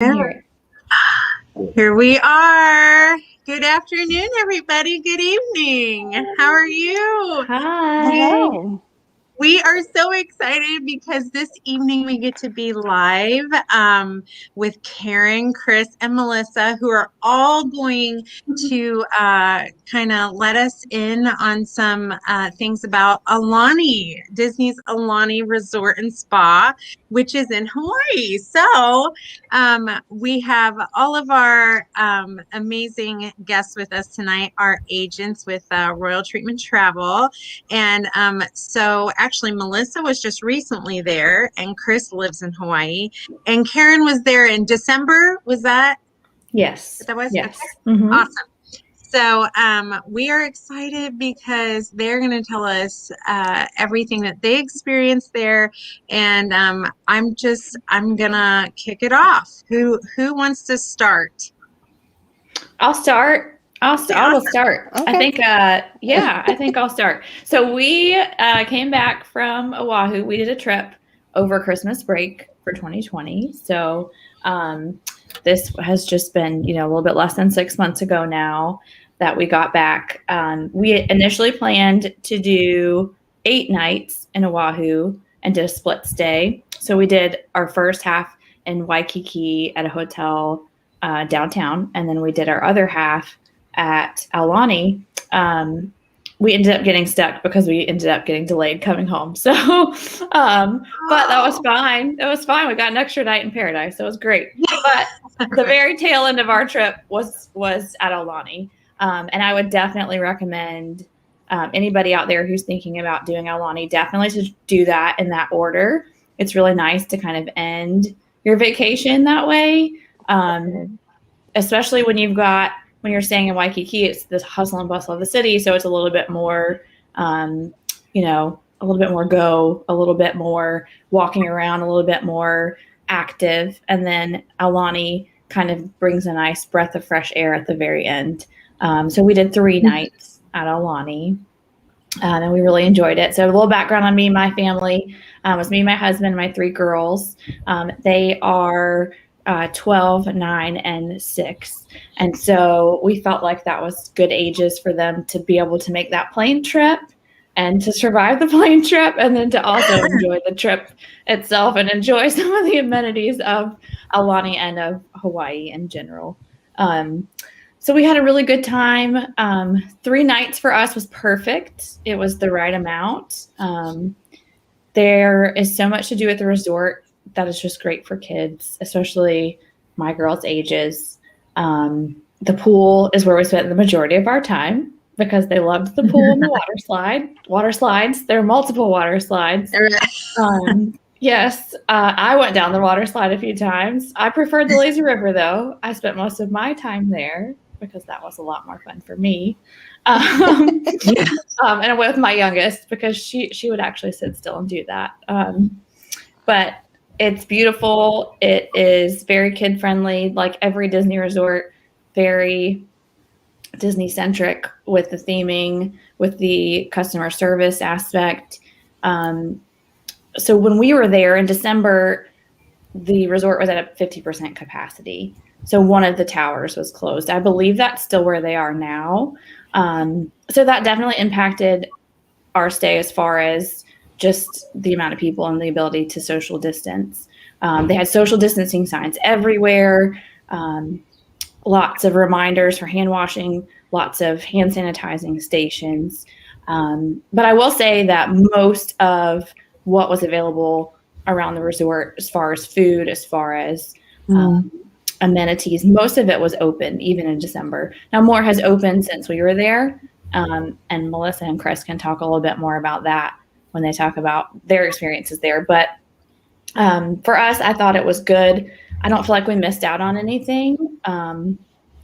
Here. Here we are. Good afternoon, everybody. Good evening. How are you? Hi. Hello. We are so excited because this evening we get to be live with Karen, Chris, and Melissa, who are all going to kind of let us in on some things about Aulani, Disney's Aulani Resort and Spa, which is in Hawaii. So we have all of our amazing guests with us tonight, our agents with Royal Treatment Travel. And so actually, Melissa was just recently there, and Chris lives in Hawaii. And Karen was there in December. Was that Yes. what that was? Yes. Okay. Mm-hmm. Awesome. So we are excited because they're going to tell us everything that they experienced there. And I'm going to kick it off. Who wants to start? I'll start. I will start. Okay. I think, I think I'll start. So we came back from Oahu. We did a trip over Christmas break for 2020. So this has just been, a little bit less than 6 months ago now that we got back. We initially planned to do 8 nights in Oahu and did a split stay. So we did our first half in Waikiki at a hotel downtown, and then we did our other half at Aulani. We ended up getting stuck because we ended up getting delayed coming home. So, but that was fine. It was fine. We got an extra night in paradise. So it was great. But the very tail end of our trip was at Aulani. And I would definitely recommend anybody out there who's thinking about doing Aulani, definitely to do that in that order. It's really nice to kind of end your vacation that way. Especially when you're staying in Waikiki, it's the hustle and bustle of the city. So it's a little bit more, a little bit more a little bit more walking around, a little bit more active. And then Aulani kind of brings a nice breath of fresh air at the very end. So we did 3 nights at Aulani. And we really enjoyed it. So a little background on me and my family. It was me, my husband, my 3 girls. They are 12, 9, and 6. And so we felt like that was good ages for them to be able to make that plane trip and to survive the plane trip, and then to also enjoy the trip itself and enjoy some of the amenities of Aulani and of Hawaii in general. So we had a really good time. 3 nights for us was perfect. It was the right amount. There is so much to do at the resort that is just great for kids, especially my girls' ages. The pool is where we spent the majority of our time because they loved the pool and the water slides. There are multiple water slides. Yes, I went down the water slide a few times. I preferred the lazy river, though. I spent most of my time there because that was a lot more fun for me. And I went with my youngest because she would actually sit still and do that. But it's beautiful. It is very kid-friendly, like every Disney resort, very Disney-centric with the theming, with the customer service aspect. So when we were there in December, the resort was at a 50% capacity. So one of the towers was closed. I believe that's still where they are now. So that definitely impacted our stay as far as just the amount of people and the ability to social distance. They had social distancing signs everywhere, lots of reminders for hand washing, lots of hand sanitizing stations. But I will say that most of what was available around the resort, as far as food, as far as amenities, most of it was open, even in December. Now, more has opened since we were there, and Melissa and Chris can talk a little bit more about that when they talk about their experiences there. But for us, I thought it was good. I don't feel like we missed out on anything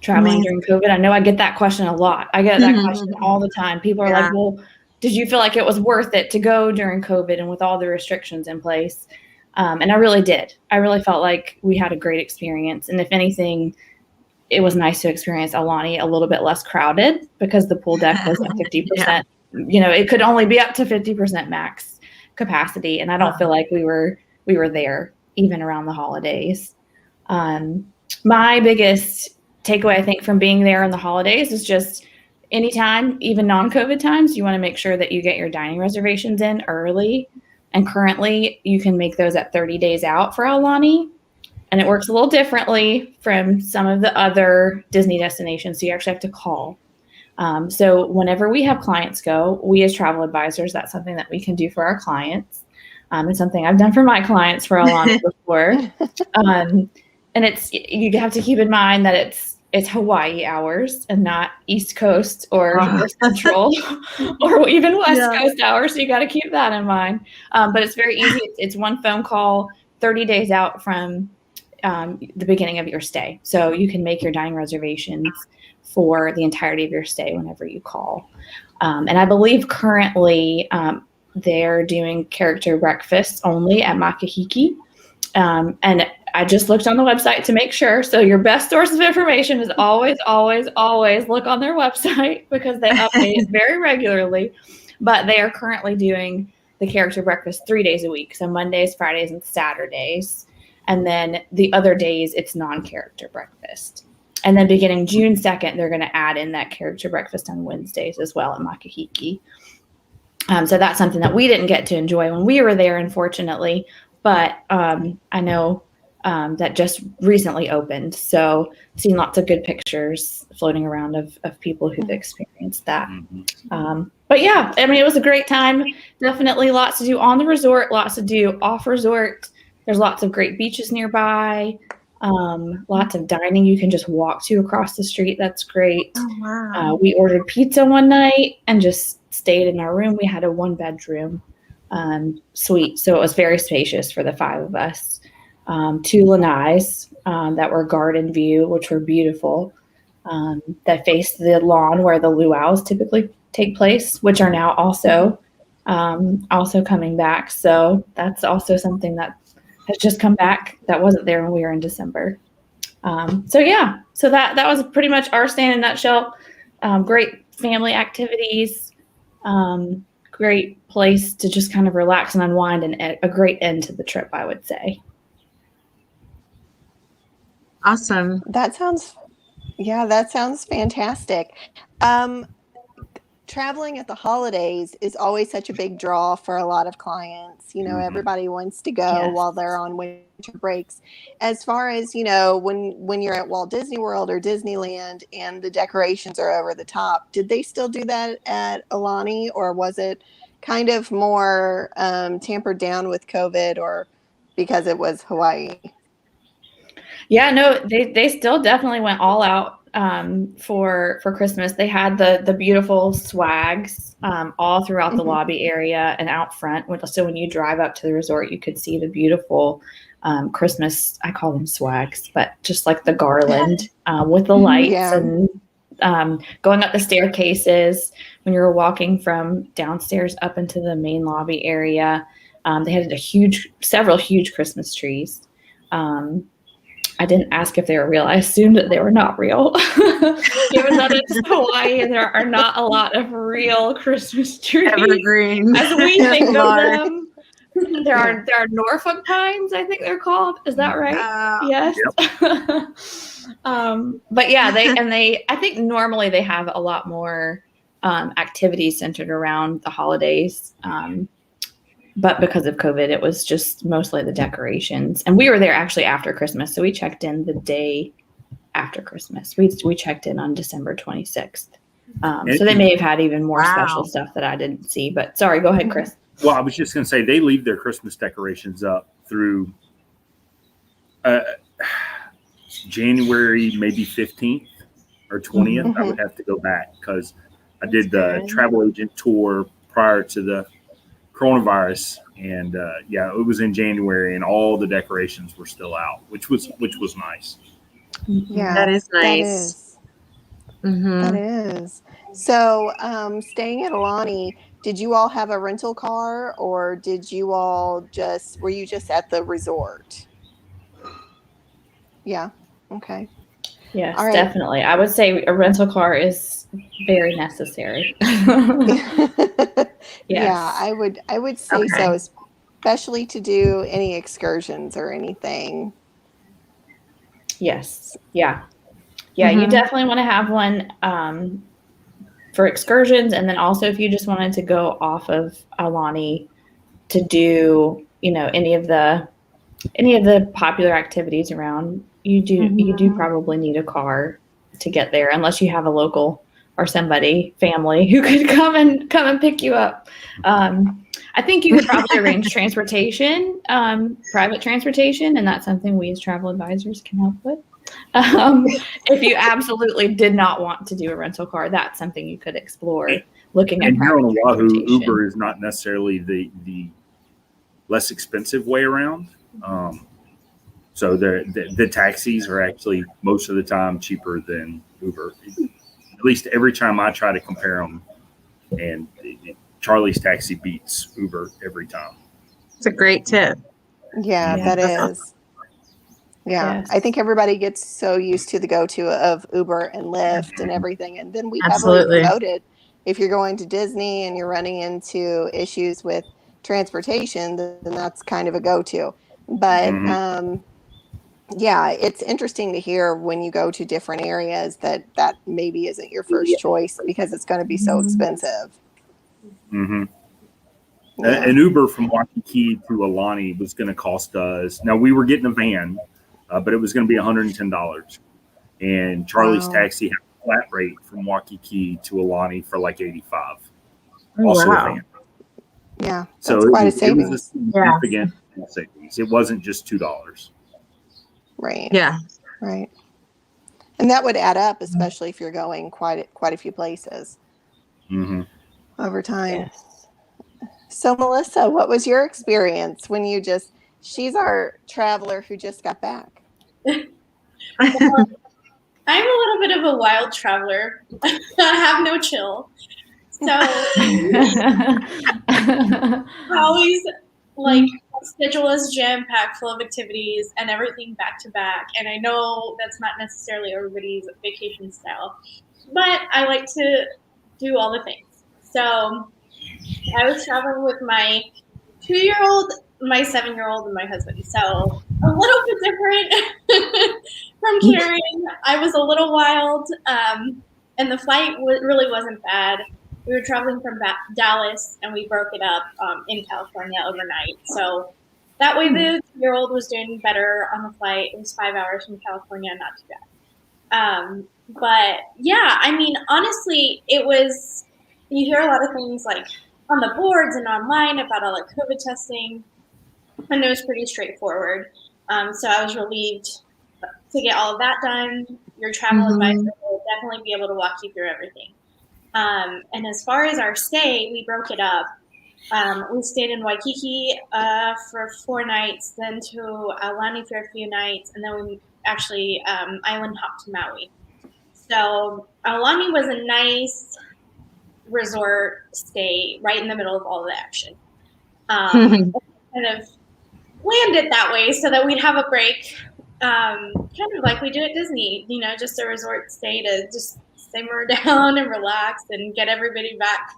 traveling during COVID. I know I get that question a lot. I get that question all the time. People are like, well, did you feel like it was worth it to go during COVID and with all the restrictions in place? And I really did. I really felt like we had a great experience. And if anything, it was nice to experience Aulani a little bit less crowded because the pool deck was at 50%. It could only be up to 50% max capacity. And I don't feel like we were there even around the holidays. My biggest takeaway, I think, from being there in the holidays is just anytime, even non-COVID times, you want to make sure that you get your dining reservations in early. And currently, you can make those at 30 days out for Aulani. And it works a little differently from some of the other Disney destinations. So you actually have to call. So whenever we have clients go, we as travel advisors, that's something that we can do for our clients. It's something I've done for my clients for Aulani before. And you have to keep in mind that it's Hawaii hours and not East Coast or Central or even West Coast hours. So you got to keep that in mind. But it's very easy. It's one phone call 30 days out from the beginning of your stay. So you can make your dining reservations for the entirety of your stay whenever you call. And I believe currently they're doing character breakfasts only at Makahiki. And I just looked on the website to make sure. So your best source of information is always, always, always look on their website because they update it very regularly. But they are currently doing the character breakfast 3 days a week. So Mondays, Fridays, and Saturdays. And then the other days, it's non-character breakfast. And then beginning June 2nd, they're going to add in that character breakfast on Wednesdays as well at Makahiki. So that's something that we didn't get to enjoy when we were there, unfortunately. But I know that just recently opened. So seen lots of good pictures floating around of people who've experienced that. But yeah, I mean, it was a great time. Definitely lots to do on the resort, lots to do off resort. There's lots of great beaches nearby. Lots of dining you can just walk to across the street. That's great. Oh, wow. We ordered pizza one night and just stayed in our room. We had a 1-bedroom suite, so it was very spacious for the 5 of us. 2 lanais that were garden view, which were beautiful, that faced the lawn where the luau's typically take place, which are now also coming back. So that's also something that has just come back that wasn't there when we were in December. So that was pretty much our stay in a nutshell. Great family activities, great place to just kind of relax and unwind, and a great end to the trip, I would say. Awesome. That sounds fantastic. Traveling at the holidays is always such a big draw for a lot of clients. Everybody wants to go while they're on winter breaks. As far as, when you're at Walt Disney World or Disneyland and the decorations are over the top, did they still do that at Aulani, or was it kind of more tampered down with COVID, or because it was Hawaii? Yeah, no, they still definitely went all out for Christmas. They had the beautiful swags all throughout the lobby area and out front. So when you drive up to the resort, you could see the beautiful Christmas, I call them swags, but just like the garland with the lights and going up the staircases. When you were walking from downstairs up into the main lobby area, they had several huge Christmas trees. I didn't ask if they were real. I assumed that they were not real. Given that it's Hawaii and there are not a lot of real Christmas trees Evergreen. as we think of them. There are Norfolk pines, I think they're called. Is that right? Yes. Yep. But yeah, I think normally they have a lot more activities centered around the holidays. But because of COVID, it was just mostly the decorations. And we were there actually after Christmas. So we checked in the day after Christmas. We checked in on December 26th. So they may have had even more special stuff that I didn't see. But sorry, go ahead, Chris. Well, I was just going to say they leave their Christmas decorations up through January, maybe 15th or 20th. I would have to go back because I did the travel agent tour prior to the coronavirus, and it was in January, and all the decorations were still out, which was nice. Yeah, that is nice. That is. So, staying at Aulani, did you all have a rental car, or were you just at the resort? Yeah. Okay. Yes, right. Definitely. I would say a rental car is very necessary. Yes. Yeah, I would say so, especially to do any excursions or anything. Yes. Yeah. Yeah. You definitely want to have one for excursions. And then also if you just wanted to go off of Aulani to do, any of the popular activities around, you do probably need a car to get there, unless you have a local or family who could come and pick you up. I think you could probably arrange transportation, private transportation, and that's something we as travel advisors can help with. If you absolutely did not want to do a rental car, that's something you could explore, looking at And here private on Oahu, transportation. Uber is not necessarily the less expensive way around. So the taxis are actually most of the time cheaper than Uber. At least every time I try to compare them, and Charlie's Taxi beats Uber every time. It's a great tip. Yeah, that is. Yeah, Yes. I think everybody gets so used to the go-to of Uber and Lyft and everything. And then we Absolutely. heavily promote it. If you're going to Disney and you're running into issues with transportation, then that's kind of a go-to. But yeah, it's interesting to hear when you go to different areas that maybe isn't your first choice because it's going to be so expensive. Mm-hmm. Yeah. An Uber from Waikiki to Aulani was going to cost us. Now we were getting a van, but it was going to be $110. And Charlie's Taxi had a flat rate from Waikiki to Aulani for like $85. Also a van. Yeah, that's So quite a it savings. was a significant savings. It wasn't just $2. Right. Yeah. Right. And that would add up, especially if you're going quite a few places over time. Yes. So, Melissa, what was your experience when she's our traveler who just got back? Well, I'm a little bit of a wild traveler. I have no chill. So I always schedule is jam-packed full of activities and everything back to back. And I know that's not necessarily everybody's vacation style, but I like to do all the things. So I was traveling with my 2-year-old, my 7-year-old, and my husband. So a little bit different from Karen. I was a little wild, and the flight really wasn't bad. We were traveling from Dallas, and we broke it up in California overnight. So that way the 2-year-old was doing better on the flight. It was 5 hours from California, not too bad. But yeah, I mean, honestly, it was, you hear a lot of things like on the boards and online about all the COVID testing, and it was pretty straightforward. So I was relieved to get all of that done. Your travel advisor will definitely be able to walk you through everything. And as far as our stay, we broke it up. We stayed in Waikiki for 4 nights, then to Aulani for a few nights, and then we actually island hopped to Maui. So Aulani was a nice resort stay right in the middle of all the action. Kind of planned it that way so that we'd have a break, kind of like we do at Disney, just a resort stay to just simmer down and relax and get everybody back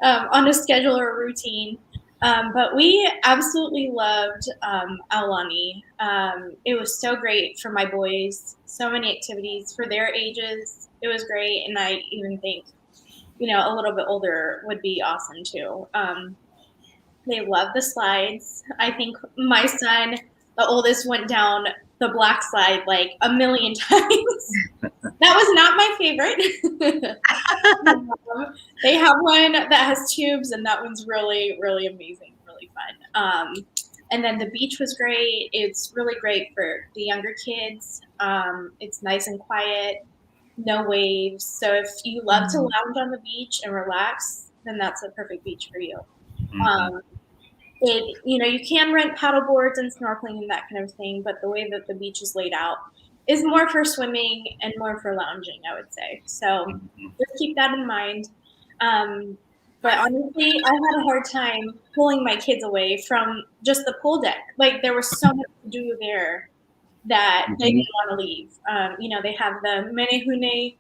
on a schedule or a routine. But we absolutely loved Aulani. It was so great for my boys, so many activities for their ages. It was great, and I even think a little bit older would be awesome too. They love the slides. I think my son, the oldest, went down the black slide like a million times. That was not my favorite. They have one that has tubes, and that one's really, really amazing, really fun. And then the beach was great. It's really great for the younger kids. It's nice and quiet, no waves. So if you love to lounge on the beach and relax, then that's a perfect beach for you. You can rent paddle boards and snorkeling and that kind of thing, but the way that the beach is laid out is more for swimming and more for lounging, I would say. So just keep that in mind. But honestly, I had a hard time pulling my kids away from just the pool deck. Like, there was so much to do there that they didn't want to leave. They have the Menehune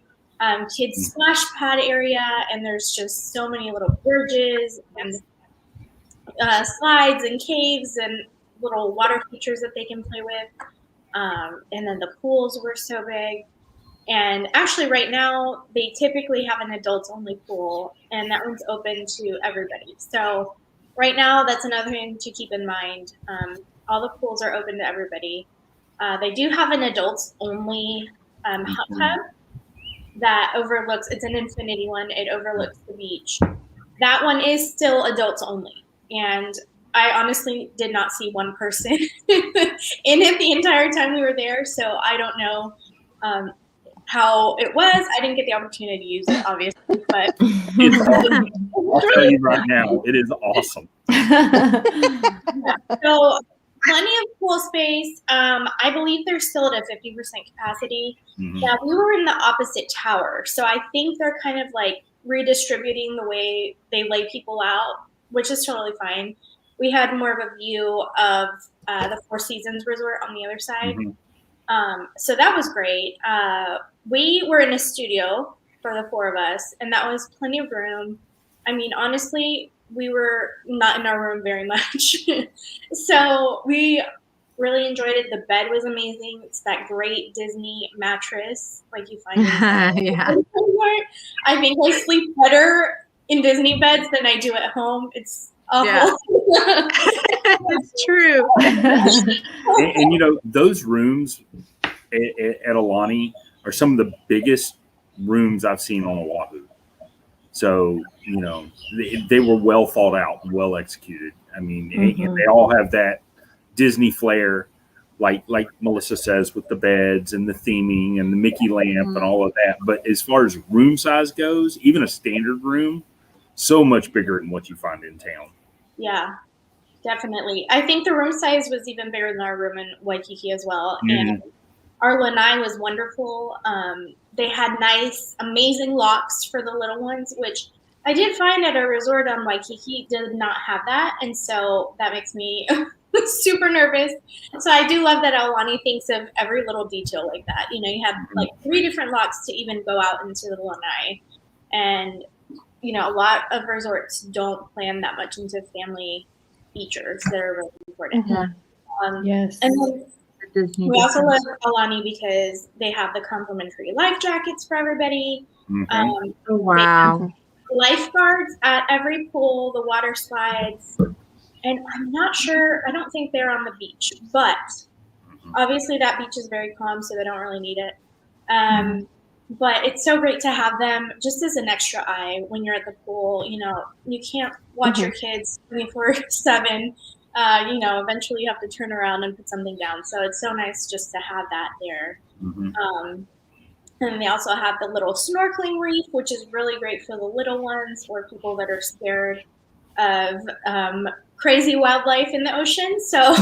kids splash pad area, and there's just so many little bridges and slides and caves and little water features that they can play with. And then the pools were so big. And actually right now they typically have an adults only pool, and that one's open to everybody. So right now that's another thing to keep in mind. All the pools are open to everybody. They do have an adults only hot tub that overlooks, it's an infinity one, it overlooks the beach. That one is still adults only. And I honestly did not see one person in it the entire time we were there. So I don't know how it was. I didn't get the opportunity to use it, obviously, but It's awesome. I'll tell you right now, it is awesome. So plenty of pool space. I believe they're still at a 50% capacity. Yeah, we were in the opposite tower. So I think they're kind of like redistributing the way they lay people out, which is totally fine. We had more of a view of the Four Seasons Resort on the other side. So that was great. We were in a studio for the four of us, and that was plenty of room. I mean, honestly, we were not in our room very much. So we really enjoyed it. The bed was amazing. It's that great Disney mattress like you find in Yeah. I think I sleep better in Disney beds than I do at home. It's awful. Yeah. It's true. And you know, those rooms at Aulani are some of the biggest rooms I've seen on Oahu. So, you know, they were well thought out and well executed. I mean, they all have that Disney flair, like Melissa says, with the beds and the theming and the Mickey lamp and all of that. But as far as room size goes, even a standard room, so much bigger than what you find in town. Yeah, definitely. I think the room size was even bigger than our room in Waikiki as well. And our lanai was wonderful. They had nice, amazing locks for the little ones, which I did find at a resort on Waikiki did not have that. And so that makes me super nervous. So I do love that Aulani thinks of every little detail like that. You know, you have like 3 different locks to even go out into the lanai. And, you know, a lot of resorts don't plan that much into family features that are really important. Yes. And then we also love Aulani because they have the complimentary life jackets for everybody. Wow. Lifeguards at every pool, the water slides. And I'm not sure, I don't think they're on the beach, but obviously that beach is very calm, so they don't really need it. But it's so great to have them just as an extra eye when you're at the pool. You know, you can't watch your kids 24/7. You know, eventually you have to turn around and put something down. So it's so nice just to have that there. And they also have the little snorkeling reef, which is really great for the little ones or people that are scared of crazy wildlife in the ocean. So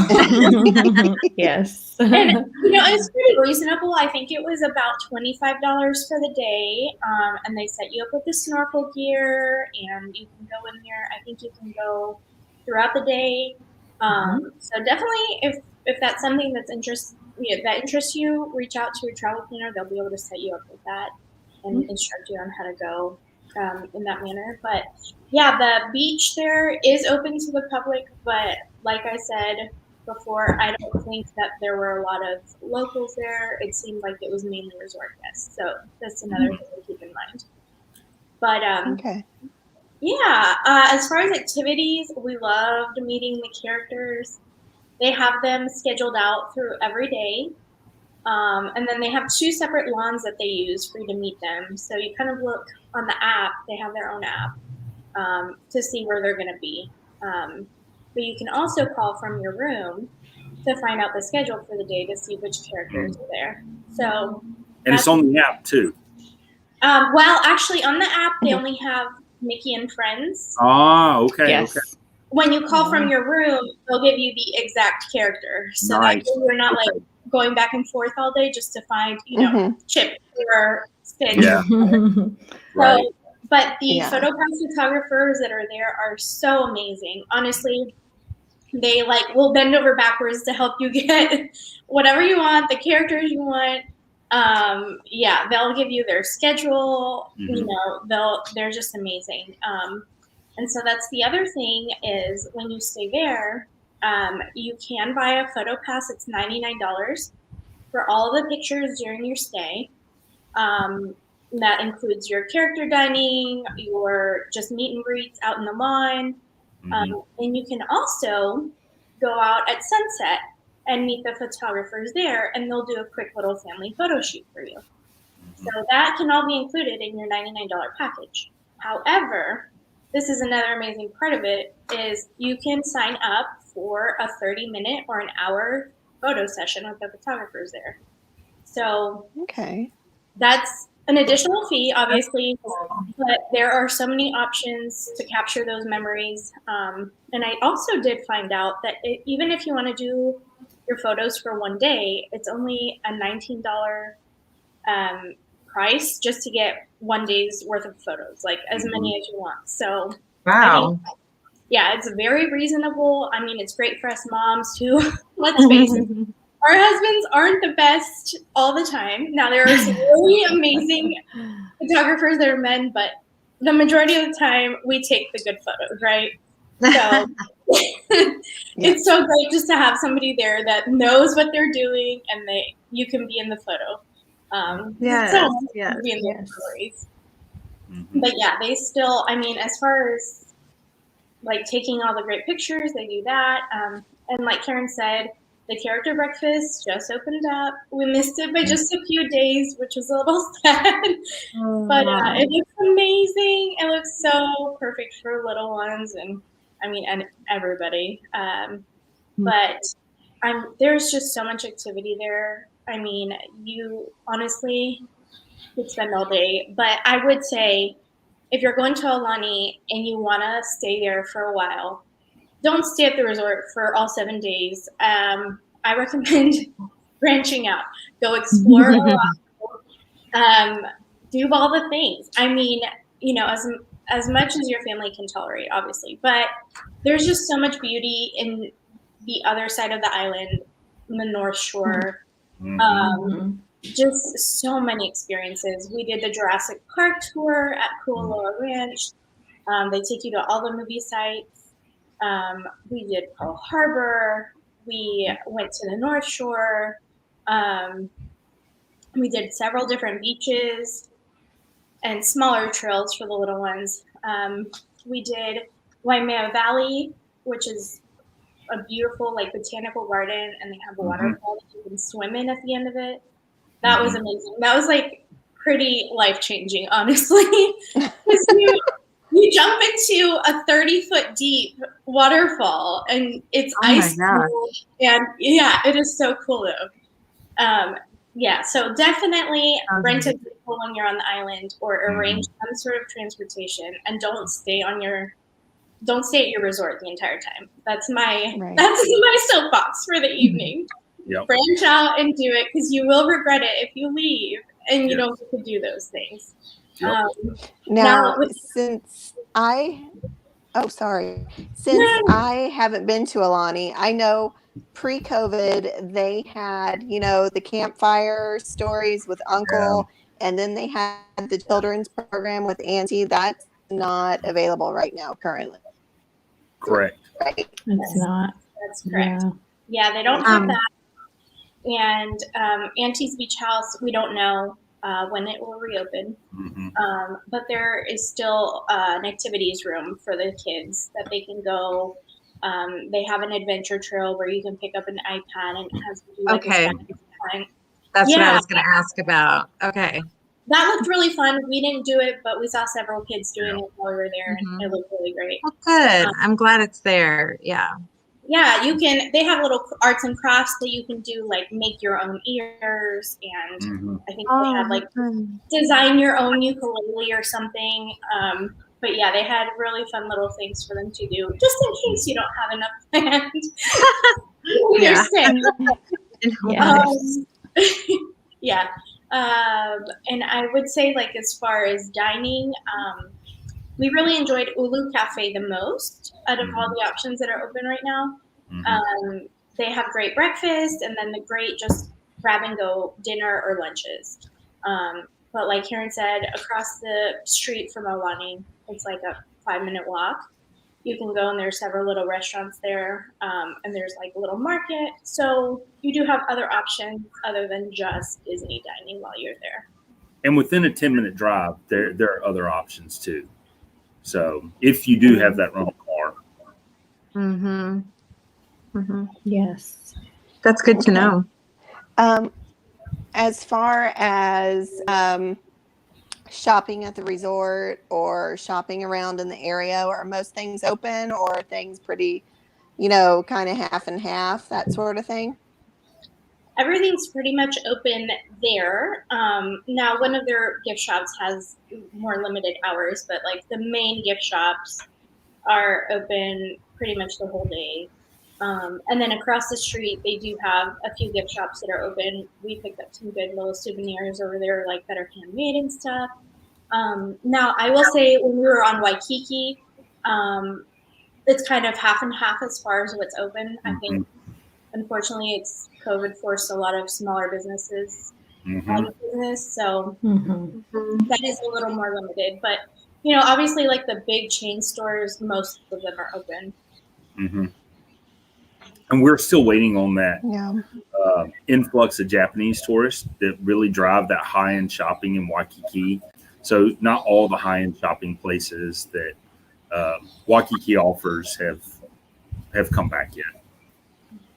yes. And, you know, it's pretty reasonable. I think it was about $25 for the day. And they set you up with the snorkel gear, and you can go in there. I think you can go throughout the day. So definitely, if that's something that's that interests you, reach out to your travel planner. They'll be able to set you up with that and instruct you on how to go in that manner. But yeah, the beach there is open to the public, but like I said before, I don't think that there were a lot of locals there. It seemed like it was mainly resort guests. So that's another thing to keep in mind. But yeah, as far as activities, we loved meeting the characters. They have them scheduled out through every day. And then they have 2 separate lawns that they use for you to meet them. So you kind of look on the app. They have their own app to see where they're going to be. But you can also call from your room to find out the schedule for the day to see which characters are there. So, and it's on the app too. Well, actually, on the app they only have Mickey and Friends. Okay. Yes. Okay. When you call from your room, they'll give you the exact character, so that you're not like going back and forth all day just to find, you know, Chip or Stitch. Yeah. So, but the PhotoPass photographers that are there are so amazing. Honestly, they like will bend over backwards to help you get whatever you want, the characters you want. Yeah, they'll give you their schedule. You know, they're just amazing. And so that's the other thing is when you stay there, you can buy a PhotoPass. It's $99. for all of the pictures during your stay. That includes your character dining, your just meet and greets out in the lawn. And you can also go out at sunset and meet the photographers there, and they'll do a quick little family photo shoot for you. So that can all be included in your $99 package. However, this is another amazing part of it, is you can sign up for a 30-minute or an hour photo session with the photographers there. So Okay. that's an additional fee, obviously, but there are so many options to capture those memories. And I also did find out that even if you want to do your photos for one day, it's only a $19 price just to get one day's worth of photos, like as many as you want. So, Wow. Yeah, it's very reasonable. I mean, it's great for us moms too. Let's face it. Our husbands aren't the best all the time. Now, there are some really amazing photographers that are men, but the majority of the time, we take the good photos, right? So it's so great just to have somebody there that knows what they're doing, and you can be in the photo. Yes, so yes. be in their stories. But yeah, they still, I mean, as far as like taking all the great pictures, they do that. And like Karen said, the character breakfast just opened up. We missed it by just a few days, which was a little sad. But it looks amazing. It looks so perfect for little ones, and I mean, and everybody. But there's just so much activity there. I mean, you honestly could spend all day. But I would say, if you're going to Aulani and you want to stay there for a while, don't stay at the resort for all 7 days. I recommend branching out. Go explore Oahu. Do all the things. I mean, you know, as much as your family can tolerate, obviously. But there's just so much beauty in the other side of the island, in the North Shore. Just so many experiences. We did the Jurassic Park tour at Kuala Ranch. They take you to all the movie sites. We did Pearl Harbor. We went to the North Shore. We did several different beaches and smaller trails for the little ones. We did Waimea Valley, which is a beautiful like botanical garden, and they have a waterfall that you can swim in at the end of it. That was amazing. That was like pretty life-changing, honestly. Because you jump into a 30-foot deep waterfall, and it's ice cold, and yeah, it is so cool though. Yeah, so definitely rent a vehicle when you're on the island, or arrange some sort of transportation, and don't stay at your resort the entire time. That's my soapbox for the evening. Branch out and do it, because you will regret it if you leave and you don't get to do those things. Now, since I haven't been to Aulani, I know pre-COVID they had, you know, the campfire stories with Uncle, and then they had the children's program with Auntie. That's not available right now currently. Correct. Right. It's not. That's correct. Yeah, they don't have that. And Auntie's Beach House, we don't know when it will reopen. But there is still an activities room for the kids that they can go. They have an adventure trail where you can pick up an iPad and it has like That's what I was going to ask about. Okay. That looked really fun. We didn't do it, but we saw several kids doing it while we were there, and it looked really great. Well, good. I'm glad it's there. Yeah. Yeah, they have little arts and crafts that you can do, like make your own ears, and I think they had like design your own ukulele or something. But yeah, they had really fun little things for them to do, just in case you don't have enough planned. Yeah. And I would say, like, as far as dining, we really enjoyed Lulu Cafe the most out of all the options that are open right now. They have great breakfast, and then the great just grab and go dinner or lunches. But like Karen said, across the street from Aulani, it's like a 5-minute walk. You can go and there's several little restaurants there, and there's like a little market. So you do have other options other than just Disney dining while you're there. And within a 10-minute drive, there are other options too. So if you do have that rental car. Mm-hmm. Mm-hmm. Yes. That's good to know. As far as shopping at the resort or shopping around in the area, are most things open, or are things pretty, kind of half and half, that sort of thing? Everything's pretty much open there. Now, one of their gift shops has more limited hours, but like the main gift shops are open pretty much the whole day. And then across the street, they do have a few gift shops that are open. We picked up some good little souvenirs over there, like that are handmade and stuff. Now, I will say when we were on Waikiki, it's kind of half and half as far as what's open. I think, unfortunately, it's COVID forced a lot of smaller businesses out of business. So that is a little more limited. But, obviously, like the big chain stores, most of them are open. Mm-hmm. And we're still waiting on that influx of Japanese tourists that really drive that high-end shopping in Waikiki. So not all the high-end shopping places that Waikiki offers have come back yet.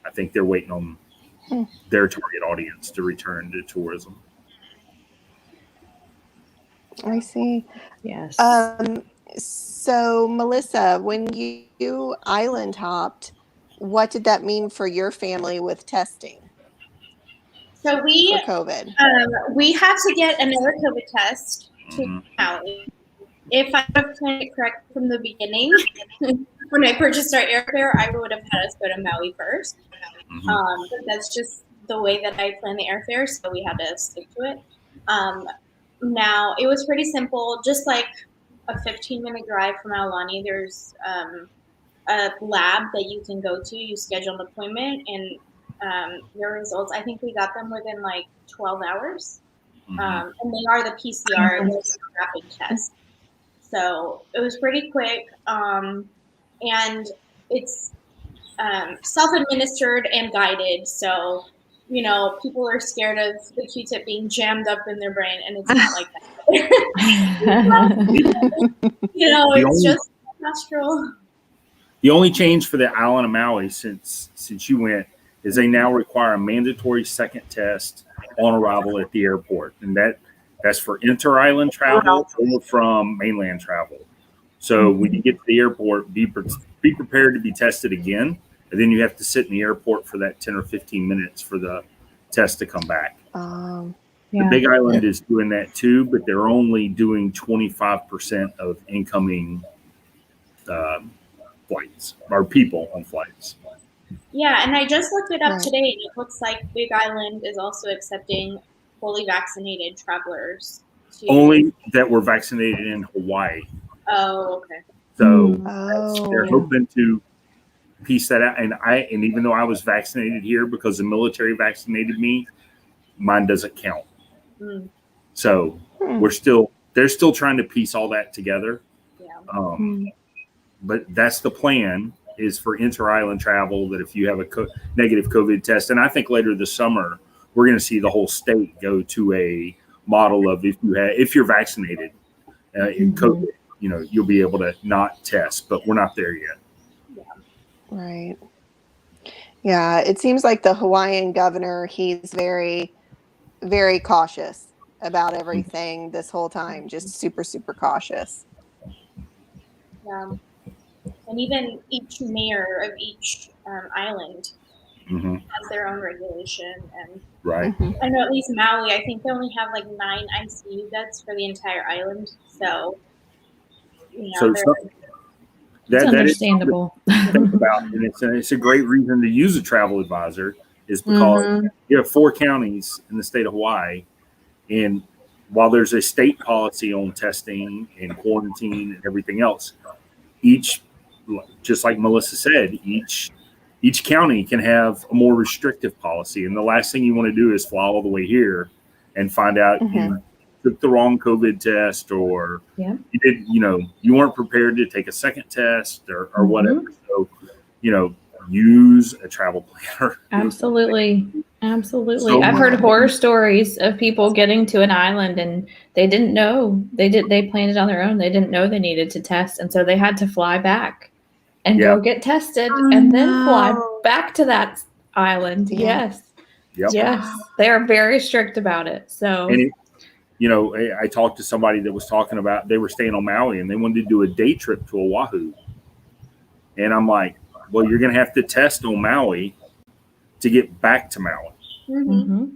I think they're waiting on their target audience to return to tourism. I see. Yes. So, Melissa, when you island hopped, what did that mean for your family with testing? So for COVID? We had to get another COVID test to Maui. If I would have planned it correct from the beginning, when I purchased our airfare, I would have had us go to Maui first. But that's just the way that I planned the airfare, so we had to stick to it. Now, it was pretty simple. Just like a 15-minute drive from Aulani, there's a lab that you can go to. You schedule an appointment, and your results, I think we got them within like 12 hours. And they are the PCR, the rapid test. So it was pretty quick. And it's self-administered and guided. So, people are scared of the Q-tip being jammed up in their brain, and it's not like that. It's just nostril. The only change for the island of Maui since you went is they now require a mandatory second test on arrival at the airport, and that's for inter-island travel or from mainland travel. So when you get to the airport, be prepared to be tested again, and then you have to sit in the airport for that 10 or 15 minutes for the test to come back. The Big Island is doing that too, but they're only doing 25% of incoming flights or people on flights. Yeah, and I just looked it up today, and it looks like Big Island is also accepting fully vaccinated travelers. Only that were vaccinated in Hawaii. Oh, okay. So they're hoping to piece that out. And even though I was vaccinated here because the military vaccinated me, mine doesn't count. So they're still trying to piece all that together. Yeah. But that's the plan, is for inter-island travel, that if you have a negative COVID test, and I think later this summer, we're going to see the whole state go to a model of if you're vaccinated in COVID, you'll be able to not test, but we're not there yet. Yeah. Right. Yeah, it seems like the Hawaiian governor, he's very, very cautious about everything this whole time, just super, super cautious. Yeah. And even each mayor of each island has their own regulation. And I know at least Maui, I think they only have like 9 ICU beds for the entire island. So, that's understandable. Think about, and it's a great reason to use a travel advisor, is because you have 4 counties in the state of Hawaii, and while there's a state policy on testing and quarantine and everything else, just like Melissa said, each county can have a more restrictive policy. And the last thing you want to do is fly all the way here and find out you took the wrong COVID test, or you did, you weren't prepared to take a second test, or whatever. So, use a travel planner. Absolutely. Absolutely. So I've heard horror stories of people getting to an island and they didn't know they planned it on their own. They didn't know they needed to test. And so they had to fly back and go get tested and then fly back to that island. Yes. Yes. They are very strict about it. So, and I talked to somebody that was talking about, they were staying on Maui and they wanted to do a day trip to Oahu. And I'm like, well, you're going to have to test on Maui to get back to Maui.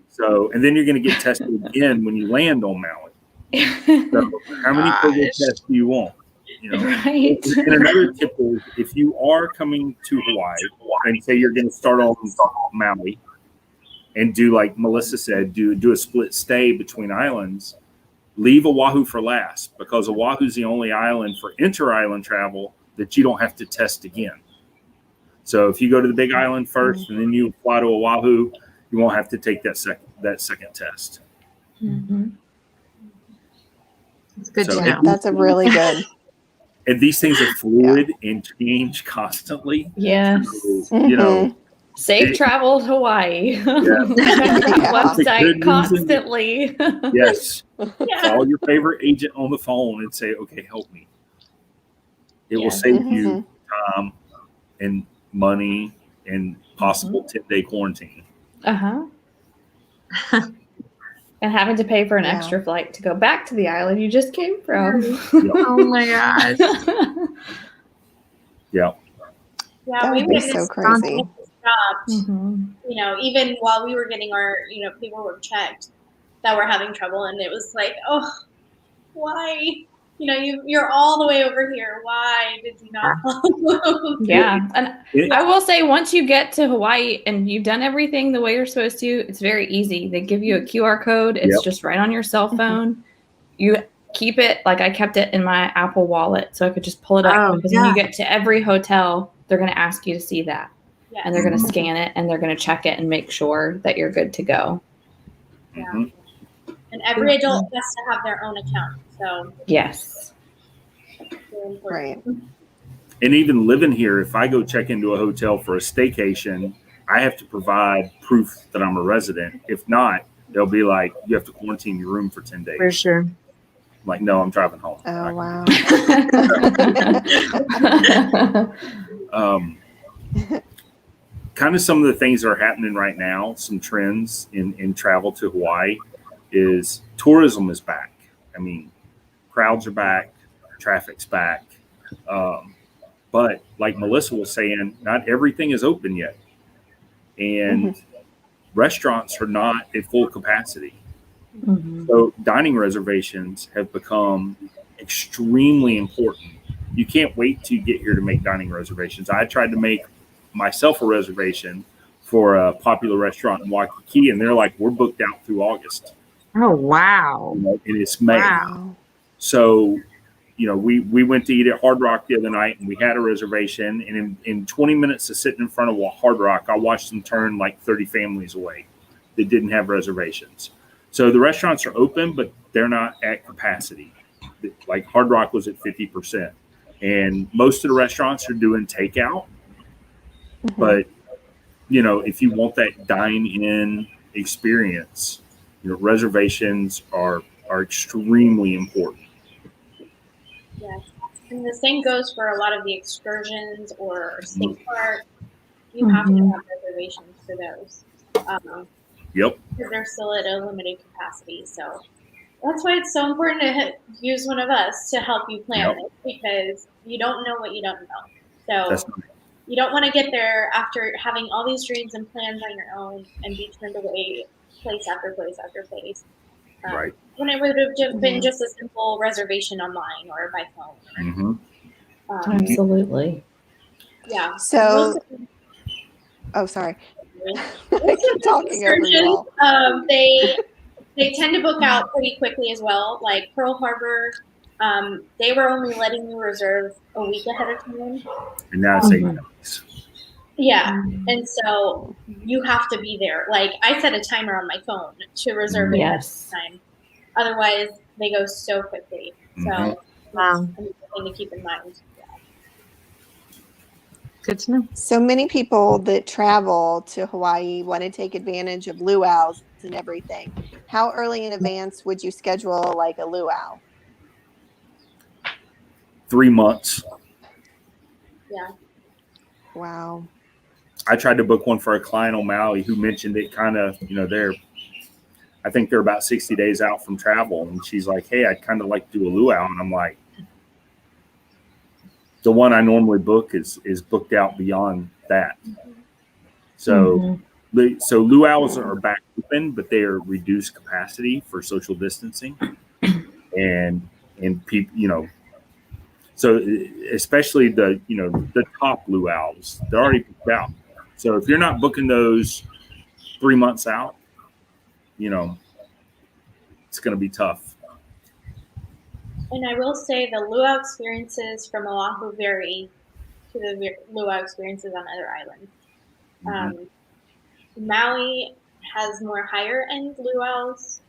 So, and then you're going to get tested again when you land on Maui. So how many COVID tests do you want? Right. And another tip is, if you are coming to Hawaii and say you're going to start on Maui and do, like Melissa said, do a split stay between islands, leave Oahu for last, because Oahu is the only island for inter-island travel that you don't have to test again. So if you go to the Big Island first and then you fly to Oahu, you won't have to take that second test. It's good to know. That's a really good. And these things are fluid and change constantly. Yes. So, safe travel to Hawaii. Check the website constantly. Yes. Call your favorite agent on the phone and say, okay, help me. It will save you time and money and possible 10-day quarantine. And having to pay for an extra flight to go back to the island you just came from. Oh my gosh. That would be so crazy. Even while we were getting our, paperwork checked, that we're having trouble, and it was like, oh, why? You're all the way over here. Why did you not follow? And I will say, once you get to Hawaii and you've done everything the way you're supposed to, it's very easy. They give you a QR code. It's just right on your cell phone. You keep it, like I kept it in my Apple Wallet so I could just pull it up. Because when you get to every hotel, they're going to ask you to see that. And they're going to scan it and they're going to check it and make sure that you're good to go. And every adult has to have their own account. So yes. Right. And even living here, if I go check into a hotel for a staycation, I have to provide proof that I'm a resident. If not, they'll be like, you have to quarantine your room for 10 days. For sure. I'm like, no, I'm driving home. Oh, wow. Kind of some of the things that are happening right now, some trends in travel to Hawaii, is tourism is back. I mean, crowds are back, traffic's back. But like Melissa was saying, not everything is open yet. And restaurants are not at full capacity. So dining reservations have become extremely important. You can't wait to get here to make dining reservations. I tried to make myself a reservation for a popular restaurant in Waikiki, and they're like, we're booked out through August. Oh, wow. And it's May. Wow. So, we went to eat at Hard Rock the other night, and we had a reservation. And in 20 minutes of sitting in front of Hard Rock, I watched them turn like 30 families away that didn't have reservations. So the restaurants are open, but they're not at capacity. Like Hard Rock was at 50%. And most of the restaurants are doing takeout. But, if you want that dine-in experience, reservations are extremely important. Yes. And the same goes for a lot of the excursions or state park. You have to have reservations for those. Yep. Because they're still at a limited capacity. So that's why it's so important to use one of us to help you plan it, because you don't know what you don't know. So you don't want to get there after having all these dreams and plans on your own and be turned away place after place after place. Right. When it would have been just a simple reservation online or by phone. Absolutely. Yeah. So, sorry. I keep talking over you all. They tend to book out pretty quickly as well. Like Pearl Harbor, they were only letting you reserve a week ahead of time. And now it's 8 weeks. Yeah. And so you have to be there. Like I set a timer on my phone to reserve it at this time. Otherwise, they go so quickly. So Wow. that's something to keep in mind. Good to know. So many people that travel to Hawaii want to take advantage of luau's and everything. How early in advance would you schedule like a luau? 3 months. Yeah. Wow. I tried to book one for a client on Maui who mentioned it kind of, I think they're about 60 days out from travel. And she's like, hey, I'd kind of like to do a luau. And I'm like, the one I normally book is booked out beyond that. So, so luau's are back open, but they are reduced capacity for social distancing, and people, so especially the top luau's, they're already booked out. So if you're not booking those 3 months out, it's going to be tough. And I will say the luau experiences from Oahu vary to the luau experiences on other islands. Maui has more higher end luau's,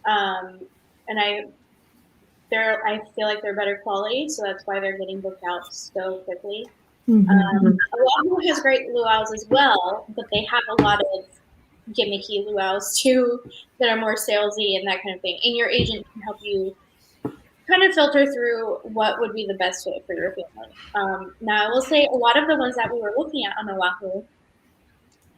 and I feel like they're better quality, so that's why they're getting booked out so quickly. Oahu has great luau's as well, but they have a lot of gimmicky luau's too that are more salesy and that kind of thing. And your agent can help you kind of filter through what would be the best fit for your family. Now, I will say a lot of the ones that we were looking at on Oahu,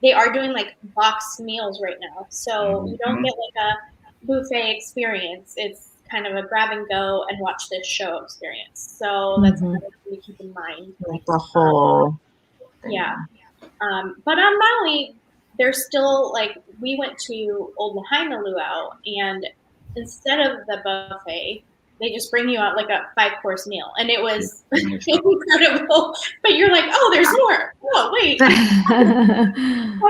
they are doing like boxed meals right now. So you don't get like a buffet experience. It's kind of a grab and go and watch this show experience. So that's something to keep in mind. Like the whole. Yeah. But on Maui, there's still like, we went to Old Lahaina Luau, and instead of the buffet, they just bring you out like a 5-course meal, and it was incredible. But you're like, oh, there's more. Oh, wait. By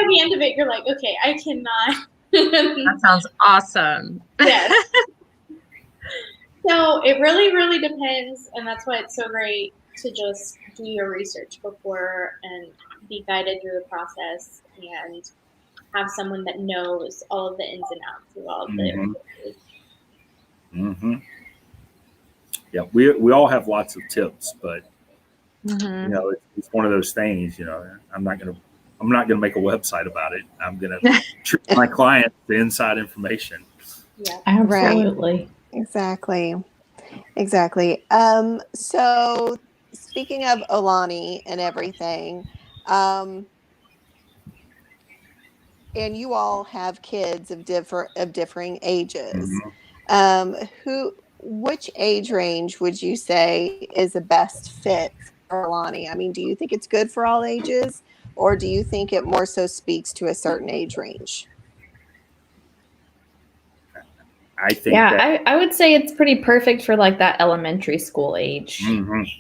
the end of it, you're like, okay, I cannot. That sounds awesome. Yes. So it really, really depends, and that's why it's so great to just do your research before and be guided through the process and have someone that knows all of the ins and outs of all of the Yeah, we all have lots of tips, but it's one of those things. I'm not gonna make a website about it. I'm gonna treat my clients the inside information. Yeah, absolutely. Right. Exactly. So speaking of Aulani and everything, and you all have kids of differing ages. Which age range would you say is the best fit for Aulani? I mean, do you think it's good for all ages, or do you think it more so speaks to a certain age range? I think I would say it's pretty perfect for like that elementary school age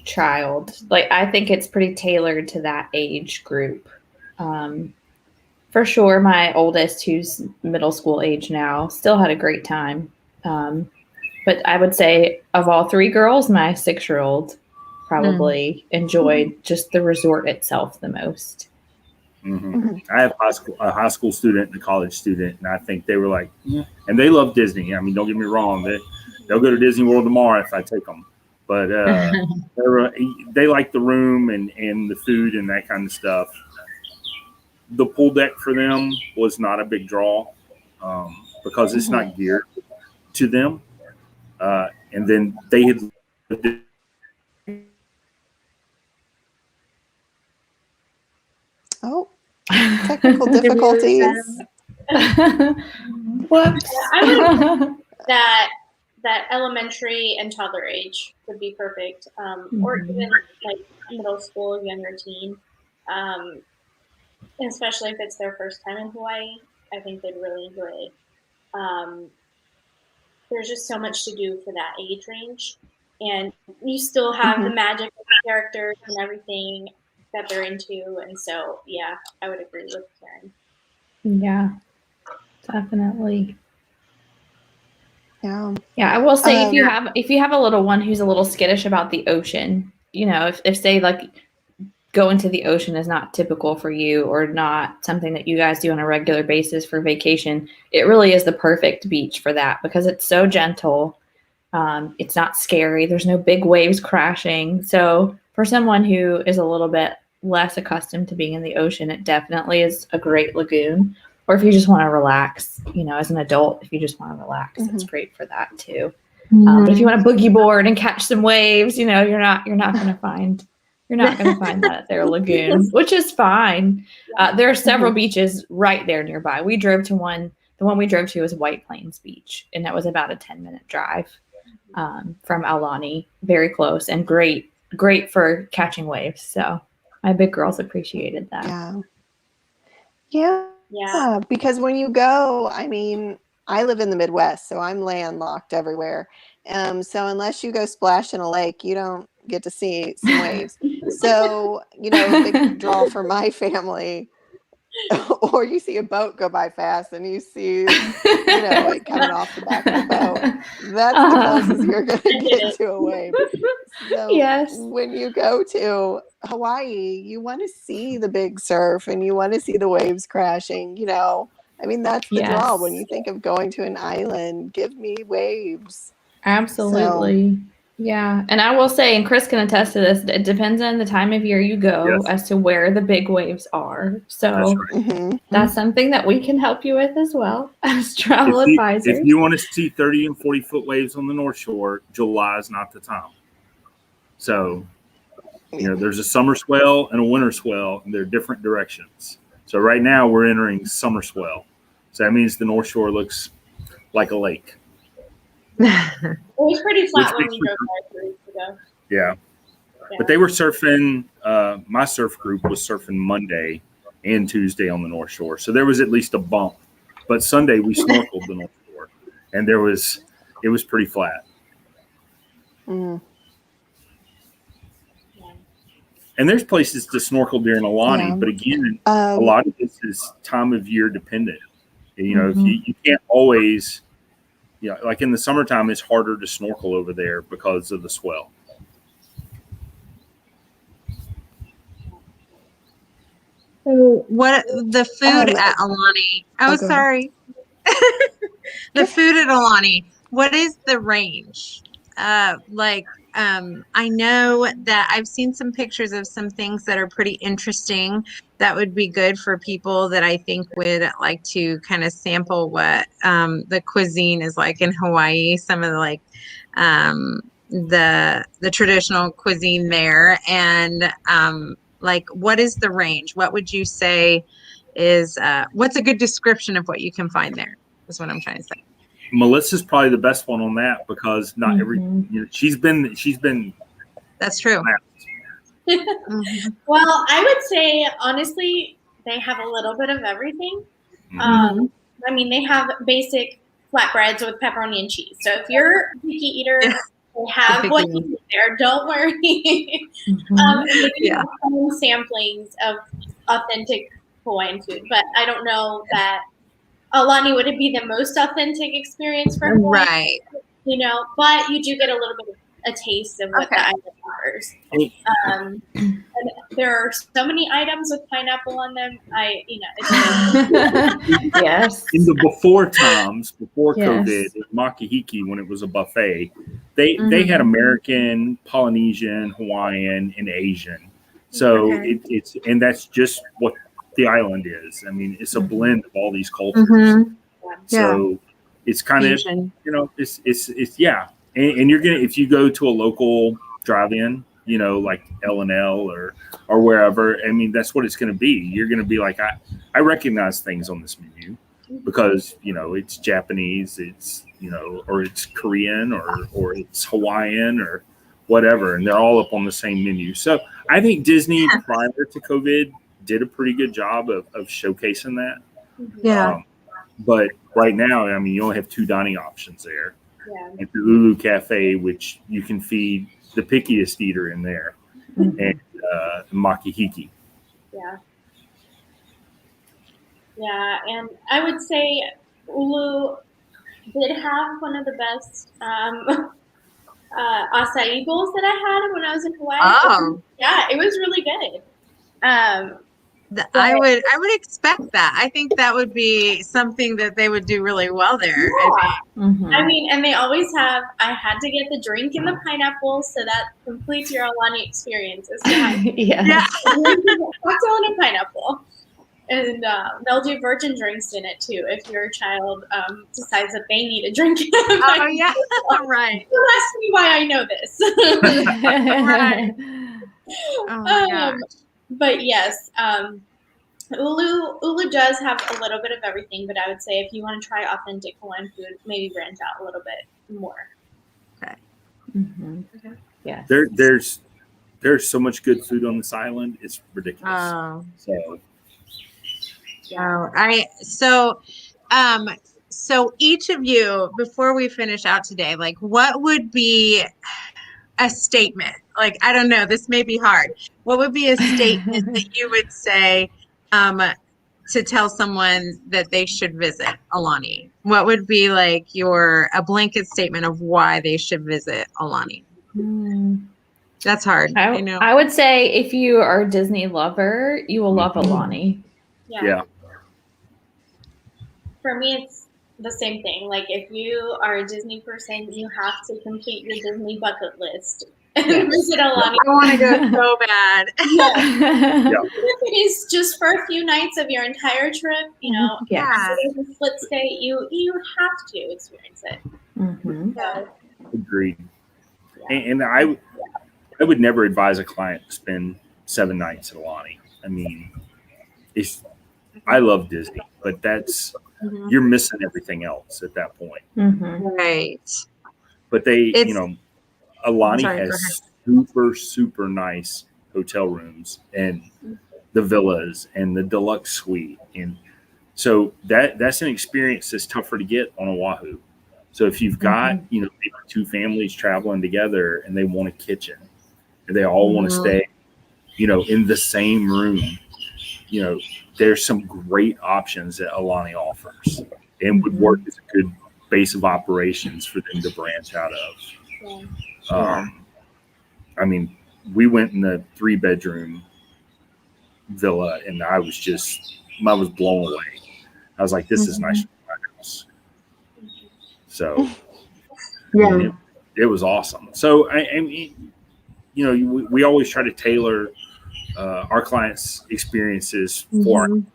child. Like, I think it's pretty tailored to that age group. For sure, my oldest, who's middle school age now, still had a great time. But I would say of all 3 girls, my 6-year-old probably enjoyed just the resort itself the most. I have a high school student and a college student, and I think they were like, and they love Disney. I mean, don't get me wrong, they'll go to Disney World tomorrow if I take them. But they like the room and the food and that kind of stuff. The pool deck for them was not a big draw because it's not geared to them. And then they had technical difficulties. Whoops. I would that elementary and toddler age would be perfect, or even like middle school, younger teen, especially if it's their first time in Hawaii. I think they'd really enjoy it. There's just so much to do for that age range, and you still have the magic of the characters and everything that they're into, and so yeah, I would agree with Karen. Yeah, definitely. Yeah. I will say if you have a little one who's a little skittish about the ocean, if say like going to the ocean is not typical for you or not something that you guys do on a regular basis for vacation, it really is the perfect beach for that because it's so gentle. It's not scary. There's no big waves crashing. So for someone who is a little bit less accustomed to being in the ocean, it definitely is a great lagoon. Or if you just want to relax, as an adult, if you just want to relax, it's great for that too. But if you want to boogie board and catch some waves, you're not going to find that at their lagoon, which is fine. There are several beaches right there nearby. We drove to one. The one we drove to was White Plains Beach, and that was about a 10-minute drive from Aulani. Very close and great for catching waves. So my big girls appreciated that. Yeah, because when you go, I mean, I live in the Midwest, so I'm landlocked everywhere. So unless you go splash in a lake, you don't get to see some waves. So, a big draw for my family. Or you see a boat go by fast and you see, it coming off the back of the boat. That's the closest you're going to get to a wave. So when you go to Hawaii, you want to see the big surf and you want to see the waves crashing, I mean, that's the draw. When you think of going to an island, give me waves. Absolutely. Yeah. And I will say, and Chris can attest to this, it depends on the time of year you go as to where the big waves are. So that's something that we can help you with as well as travel advisors. If you want to see 30 and 40-foot waves on the North Shore, July is not the time. So, there's a summer swell and a winter swell, and they're different directions. So right now we're entering summer swell. So that means the North Shore looks like a lake. It was pretty flat when we drove there 3 weeks ago. Yeah. But they were surfing. My surf group was surfing Monday and Tuesday on the North Shore. So there was at least a bump. But Sunday we snorkeled the North Shore, and it was pretty flat. And there's places to snorkel during Aulani, but again, a lot of this is time of year dependent. If you can't always, like in the summertime, it's harder to snorkel over there because of the swell. So what the food at Aulani? Oh, sorry. The food at Aulani. What is the range? I know that I've seen some pictures of some things that are pretty interesting that would be good for people that I think would like to kind of sample what the cuisine is like in Hawaii, some of the traditional cuisine there. And what is the range? What would you say is what's a good description of what you can find there is what I'm trying to say. Melissa's probably the best one on that because not every she's been that's true. Well, I would say honestly they have a little bit of everything. I mean, they have basic flatbreads with pepperoni and cheese. So if you're a picky eater, they have what you need there. Don't worry. And they do have some samplings of authentic Hawaiian food, but I don't know that Aulani would it be the most authentic experience for Hawaii, right? But you do get a little bit of a taste of what the island offers. And there are so many items with pineapple on them. Yes. In the before times, before COVID, Makahiki, when it was a buffet, they had American, Polynesian, Hawaiian, and Asian. So it's and that's just what the island is. I mean, it's a blend of all these cultures. So it's kind of, it's and you're gonna, if you go to a local drive-in, like L&L or wherever, I mean, that's what it's going to be. You're going to be like, I recognize things on this menu because it's Japanese, it's or it's Korean or it's Hawaiian or whatever, and they're all up on the same menu. So I think Disney prior to COVID did a pretty good job of showcasing that. But right now, I mean, you only have 2 dining options there. And the Lulu Cafe, which you can feed the pickiest eater in there, and Makahiki. Yeah, and I would say Ulu did have one of the best acai bowls that I had when I was in Hawaii. Oh. Yeah, it was really good. I would expect that. I think that would be something that they would do really well there. I mean, and they always have. I had to get the drink and the pineapple, so that completes your Aulani experience. Is to have Yeah. cocktail and a pineapple, and they'll do virgin drinks in it too if your child decides that they need a drink. Oh yeah, right. Don't ask me why I know this. Right. Oh my gosh. But yes, Ulu does have a little bit of everything, but I would say if you want to try authentic Hawaiian food, maybe branch out a little bit more. Okay. Okay. Yeah. There's so much good food on this island. It's ridiculous. Oh. So each of you, before we finish out today, like what would be a statement? Like, I don't know, this may be hard. What would be a statement that you would say to tell someone that they should visit Aulani? What would be like a blanket statement of why they should visit Aulani? That's hard. I know. I would say if you are a Disney lover, you will love Aulani. Yeah. For me, it's the same thing. Like if you are a Disney person, you have to complete your Disney bucket list and visit Aulani. I want to go so bad. If it is just for a few nights of your entire trip, a split stay, you have to experience it. So, agreed. And I would never advise a client to spend 7 nights at Aulani. I mean, I love Disney, but that's you're missing everything else at that point. Right. But Aulani has super nice hotel rooms and the villas and the deluxe suite. And so that's an experience that's tougher to get on Oahu. So if you've got, maybe 2 families traveling together and they want a kitchen and they all want to stay, in the same room, there's some great options that Aulani offers and would work as a good base of operations for them to branch out of. I mean, we went in the 3-bedroom villa and I was blown away. I was like, this is nice for my house. So it was awesome. So I mean, we always try to tailor our clients' experiences for our client.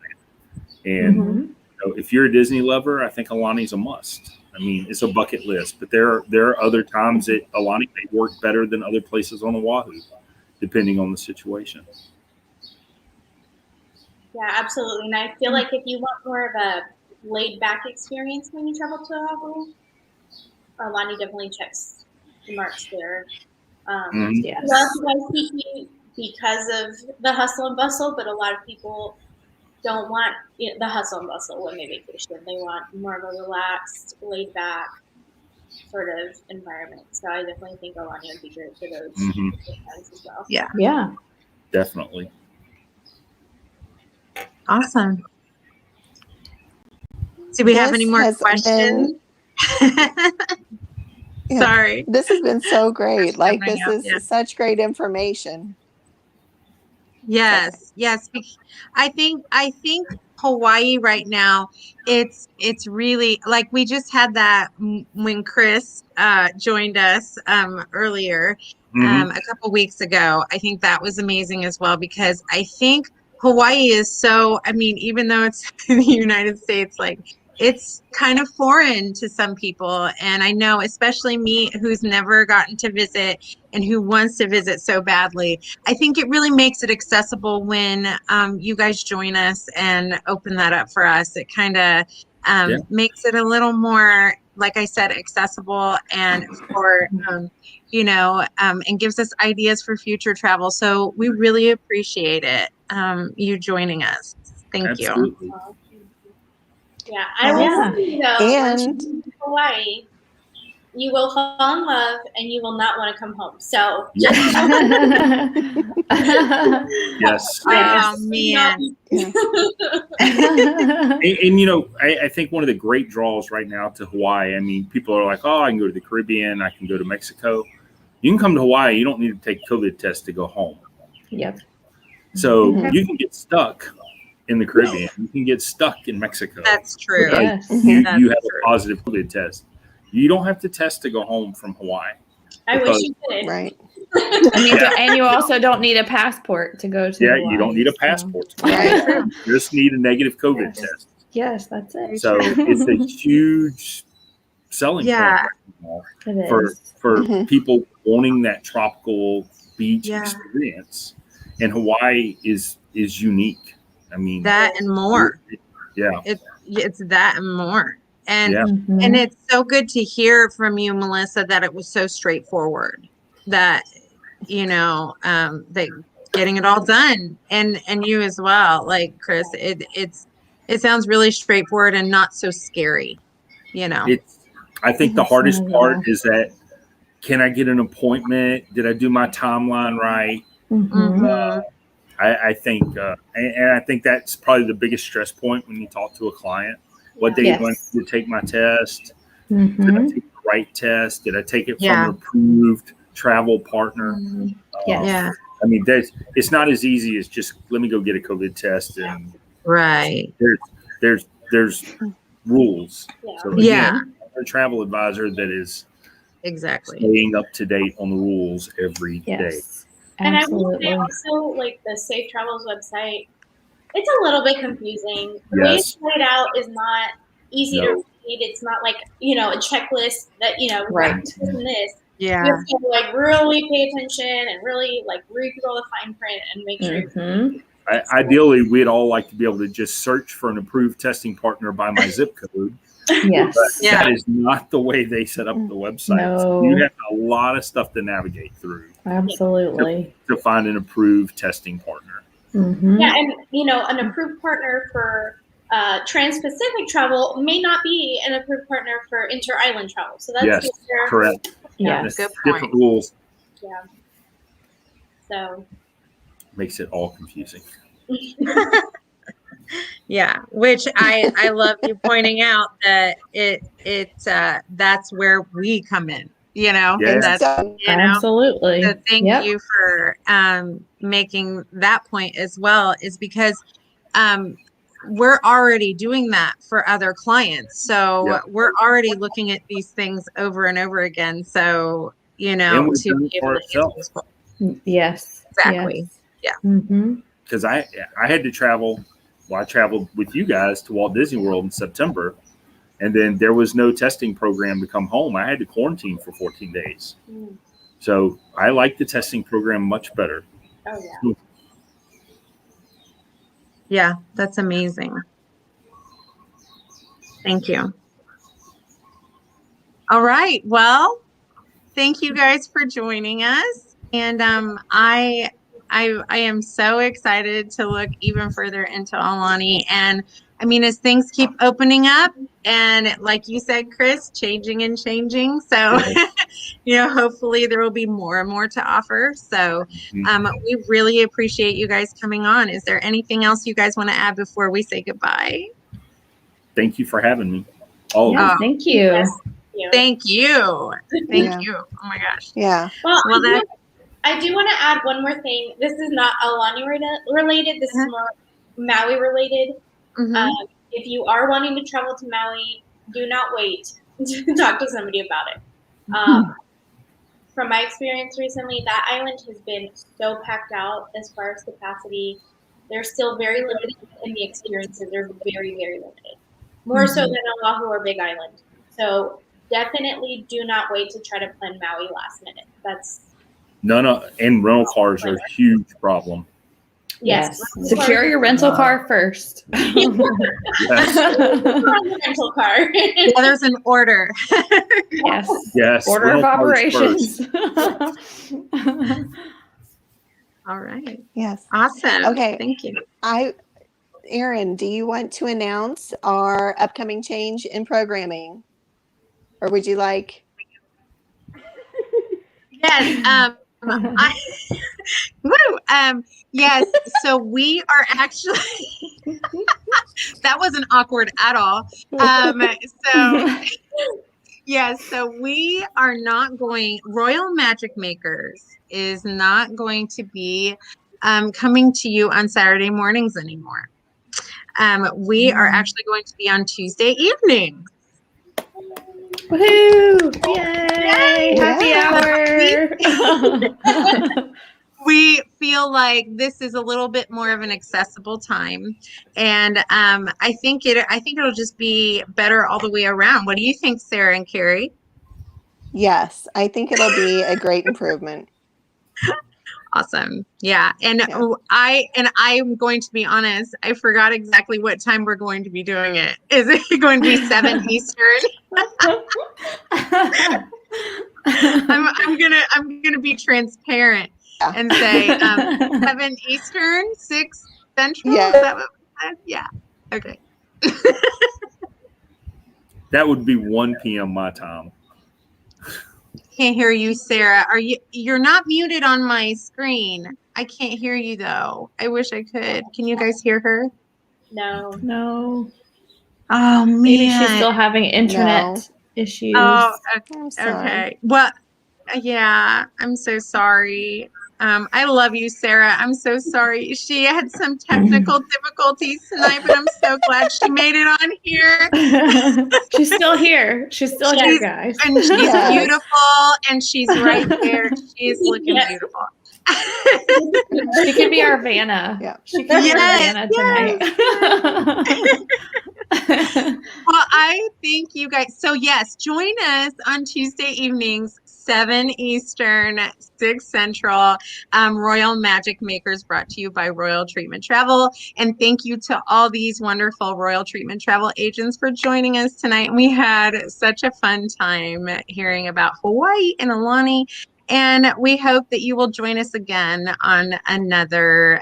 And if you're a Disney lover, I think Aulani's a must. I mean, it's a bucket list, but there are other times that Aulani may work better than other places on Oahu, depending on the situation. Yeah, absolutely. And I feel like if you want more of a laid back experience when you travel to Oahu, Aulani definitely checks the marks there. Yes. A lot of people speak because of the hustle and bustle, but a lot of people don't want the hustle and bustle when they vacation. They want more of a relaxed, laid back sort of environment. So I definitely think Aulani would be great for those times as well. Yeah. Definitely. Awesome. Do we have any more questions? Sorry. This has been so great. Like this is such great information. Yes. I think Hawaii right now, it's really like we just had that when Chris joined us earlier a couple weeks ago. I think that was amazing as well because I think Hawaii is so, I mean, even though it's in the United States, like it's kind of foreign to some people. And I know, especially me, who's never gotten to visit and who wants to visit so badly, I think it really makes it accessible when you guys join us and open that up for us. It kind of makes it a little more, like I said, accessible and for, and gives us ideas for future travel. So we really appreciate it, you joining us. Thank you. Yeah, I will say though, in Hawaii, you will fall in love and you will not want to come home. So yes. Oh man. And I think one of the great draws right now to Hawaii, I mean, people are like, oh, I can go to the Caribbean, I can go to Mexico. You can come to Hawaii, you don't need to take COVID test to go home. Yep. So Mhm. you can get stuck in the Caribbean. You can get stuck in Mexico. That's true. because Yes. You, That's you have true. a positive COVID test. You don't have to test to go home from Hawaii. I wish Because- you did. Right. And you also don't need a passport to go to Yeah, Hawaii, you don't need a so- passport. To Right. go. You just need a negative COVID Yes. test. Yes, that's it. So it's a huge selling Yeah. point It for is. Mhm. people wanting that tropical beach Yeah. experience. And Hawaii is unique. I mean, That and more. yeah, It's that and more. And yeah. Mhm. and it's so good to hear from you, Melissa, that it was so straightforward. That that getting it all done, and you as well, like Chris. It sounds really straightforward and not so scary. I think the It's hardest not at part all. is that, can I get an appointment? Did I do my timeline right? Mhm. Mhm. I think, and I think that's probably the biggest stress point when you talk to a client. What day do I Yes. need to take my test? Did I Mhm. take the right test? Did I take it from Yeah. an approved travel partner? Yes. Yeah. I mean, it's not as easy as just let me go get a COVID test, and Right. there's rules. Yeah. So Yeah. again, I'm a travel advisor that is Exactly. staying up to date on the rules every day. Yes. And I will Absolutely. say also, like the Safe Travels website, it's a little bit confusing. The way it's Yes. laid out is not easy to No. read. It's not like, a checklist that, Right. this and this. Yeah. You have to like really pay attention and really like read through all the fine print and make sure you're Mhm. Ideally, we'd all like to be able to just search for an approved testing partner by my zip code. Yes. But Yeah. that is not the way they set up the website. So No. you have a lot of stuff to navigate through Absolutely. to find an approved testing partner. Mhm. Yeah, and an approved partner for trans-Pacific travel may not be an approved partner for inter-island travel. So that's Yes, correct. Yeah. Yes. Good Different point. rules Yeah. So makes it all confusing. Yeah, which I love you pointing out that that's where we come in. Yeah. That's Absolutely. So thank Yep. you for making that point as well, is because we're already doing that for other clients. So Yeah. we're already looking at these things over and over again. So, And we've to done be it for able to answer ourselves. those questions. Yes. Exactly. Yes. Mhm. Because I had to travel. Well, I traveled with you guys to Walt Disney World in September, and then there was no testing program to come home. I had to quarantine for 14 days. Mm. So I like the testing program much better. Oh yeah. Yeah, that's amazing. Thank you. All right. Well, thank you guys for joining us. And I am so excited to look even further into Aulani. And I mean, as things keep opening up, and like you said, Chris, changing and changing. So, hopefully there will be more and more to offer. So we really appreciate you guys coming on. Is there anything else you guys want to add before we say goodbye? Thank you for having me. All of Yes, you. thank you. Yes. Thank you. Thank Yeah. you. Oh my gosh. Yeah. Well, Well, I do want to add one more thing. This is not Aulani related. This is more Maui related. Mhm. If you are wanting to travel to Maui, do not wait to talk to somebody about it. From my experience recently, that island has been so packed out as far as capacity. They're still very limited in the experiences. They're very, very limited. More so than Oahu or Big Island. So definitely do not wait to try to plan Maui last minute. That's And rental cars are a huge problem. Yes. Secure your rental car first. Yes. rental car. Yeah, there's an order. Yes. Yes. Order of rental cars first. operations. All right. Yes. Awesome. Okay. Thank you. Erin, do you want to announce our upcoming change in programming? Or would you like? Yes. Yes. So we are actually, that wasn't awkward at all. So we are not going, Royal Magic Makers is not going to be coming to you on Saturday mornings anymore. We are actually going to be on Tuesday evenings. Woohoo! Yay! Happy hour! We feel like this is a little bit more of an accessible time, and I think it'll just be better all the way around. What do you think, Sarah and Carrie? Yes, I think it'll be a great improvement. Awesome. Yeah. And Yeah. I'm going to be honest, I forgot exactly what time we're going to be doing it. Is it going to be 7 Eastern? I'm gonna be transparent and say 7 Eastern, 6 Central. Yeah. Is that what we said? Yeah. Okay. That would be 1 p.m. my time. Can't hear you, Sarah. You're not muted on my screen. I can't hear you though. I wish I could. Can you guys hear her? No. No. Oh man. Maybe she's still having internet issues. Oh, I'm sorry. okay. Well, yeah, I'm so sorry. I love you, Sarah. I'm so sorry. She had some technical difficulties tonight, but I'm so glad she made it on here. She's still here. She's still here, guys. And she's Yes. beautiful, and she's right there. She's looking beautiful. She could be our Vanna. Yeah. She could be our Vanna tonight. Well, I thank you guys. So yes, join us on Tuesday evenings, 7 Eastern, 6 Central. Royal Magic Makers brought to you by Royal Treatment Travel. And thank you to all these wonderful Royal Treatment Travel agents for joining us tonight. We had such a fun time hearing about Hawaii and Aulani. And we hope that you will join us again on another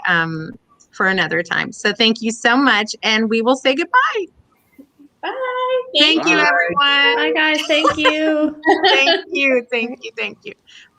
for another time. So thank you so much, and we will say goodbye. Bye. Thank you, everyone. Bye, guys. Thank you. Thank you. Thank you. Thank you.